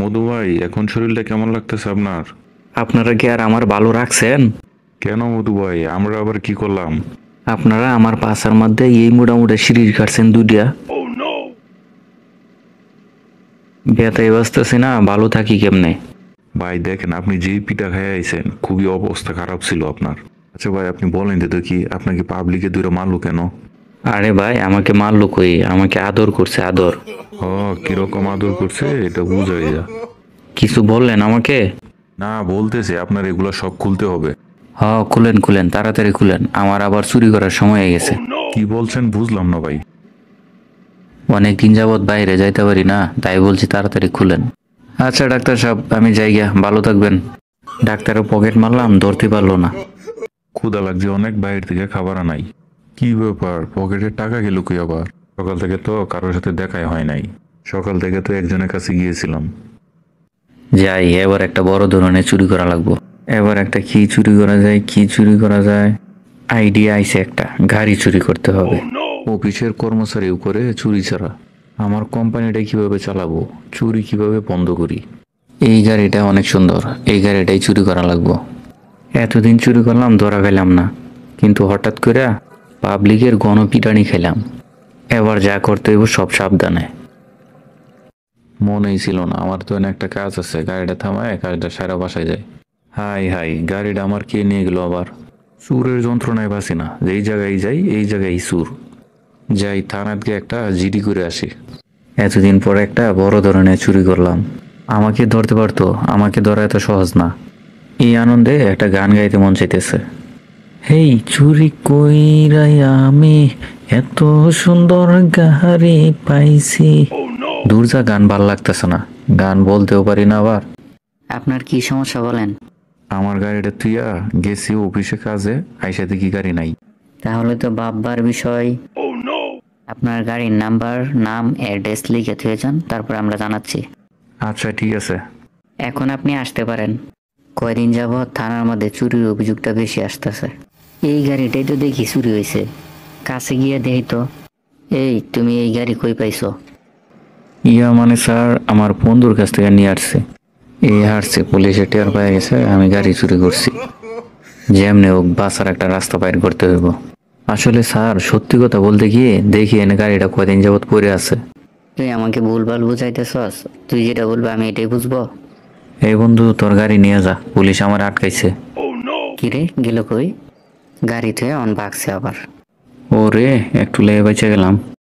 মধু ভাই, এখন শরীরটা কেমন লাগতেছে আপনার? আপনারা কি আর আমার ভালো রাখছেন? কেন মধু ভাই, আমরা আবার কি করলাম? আপনারা আমার পাশার মধ্যে এই মোটামুটি সিরিজ কাটছেন দুইটা। ব্যথায় বাঁচতেছি না, ভালো থাকি কেমনে? ভাই দেখেন, আপনি যেই পিঠা খেয়ে আইছেন খুবই অবস্থা খারাপ ছিল আপনার। আচ্ছা ভাই, আপনি বলেন তো দেখি, আপনাকে পাবলিকে দুইটা মারলো কেন? আরে ভাই, আমাকে মারলো কই, আমাকে আদর করছে আদর। ও, কিরকম আদর করছে এটা বুঝাই যা। কিছু বললেন আমাকে? না, বলতেছে আপনার এগুলা সব খুলতে হবে। হ, খুলেন খুলেন, তাড়াতাড়ি খুলেন, আমার আবার চুরি করার সময় হয়ে গেছে। কি বলছেন বুঝলাম না ভাই। অনেক দিন যাবৎ বাইরে যাইতে পারি না, তাই বলছি তাড়াতাড়ি খুলেন। আচ্ছা ডাক্তার সাহেব, আমি যাই গিয়া, ভালো থাকবেন। ডাক্তারের পকেট মারলাম, ধরতে পারলো না। ক্ষুধা লাগছে অনেক, বাইরে থেকে খাবার আনাই। কি ব্যাপার, পকেটের টাকা গেল কই আবার? সকাল থেকে তো কারোর সাথে দেখাই হয় নাই। সকাল থেকে তো একজনের কাছে গিয়েছিলাম। যাই, এবার একটা বড় ধরনের চুরি করা লাগবো। এবার একটা কি চুরি করা যায়, কি চুরি করা যায়? আইডিয়া আইছে একটা, গাড়ি চুরি করতে হবে। অফিসের কর্মচারী করে চুরি ছাড়া আমার কোম্পানিটা কিভাবে চালাবো, চুরি কিভাবে বন্ধ করি? এই গাড়িটা অনেক সুন্দর, এই গাড়িটাই চুরি করা লাগবো। এতদিন চুরি করলাম, ধরা খেলাম না, কিন্তু হঠাৎ করে পাবলিকের গণপিটানি খেলাম। এবার যা করতে হইব সব সাবধানে। মনেই ছিল না, আমার তো একটা কাজ আছে, গাড়িটা থামায় কাজটা সারা বাসায় যায়। হাই হাই, গাড়িটা আমার কে নিয়ে গেল আবার? চুরের যন্ত্রণায় বাসি না, যেই জায়গায় যাই এই জায়গায় চুর। যাই থানাত গিয়ে একটা জিডি করে আসি। এতদিন পর একটা বড় ধরনের চুরি করলাম, আমাকে ধরতে পারতো, আমাকে ধরা এত সহজ না। এই আনন্দে একটা গান গাইতে মন চাইতেছে। হেই চুরি কইরাই আমি এত সুন্দর গাড়ি পাইছি। দূরজা, গান ভাল লাগতেছে না, গান বলতেও পারি না আবার। আপনার কি সমস্যা বলেন? আমার গাড়িটা তুইয়া গেছি অফিসে কাজে, আইসা দেখি গাড়ি নাই। তাহলে তো ভাববার বিষয়। আপনার গাড়ির নাম্বার, নাম, অ্যাড্রেস লিখে থুয়ে যান, তারপর আমরা জানাচ্ছি। আচ্ছা ঠিক আছে। এখন আপনি আসতে পারেন। কয়দিন যাবৎ থানার মধ্যে চুরির অভিযোগটা বেশি আসতেছে। এই গাড়িটাই তো দেখি চুরি হয়েছে, কাছে গিয়ে দেখি তো। এই তুমি এই গাড়ি কই পাইছো? ইয়া মানে স্যার, আমার বন্ধুর কাছ থেকে নিয়ে আসছে। এই হারছে, পুলিশে টের পেয়ে গেছে আমি গাড়ি চুরি করছি। যেমনি হোক বাসার একটা রাস্তা বাইর করতে হইব। আসলে স্যার, সত্যি কথা বলতে গিয়ে দেখি এনে গাড়িটা কয়দিন যাবৎ পড়ে আছে। তুই আমাকে ভুলভাল বুঝাইতেছস, তুই যেটা বলবি আমি এটাই বুঝবো। এই বন্ধু, তোর গাড়ি নিয়ে যা, পুলিশ আমার আটকাইছে। কিরে গেল কই? গাড়ি থুয়ে অন ভাগছে আবার। ওরে, একটু লেগে বেঁচে গেলাম।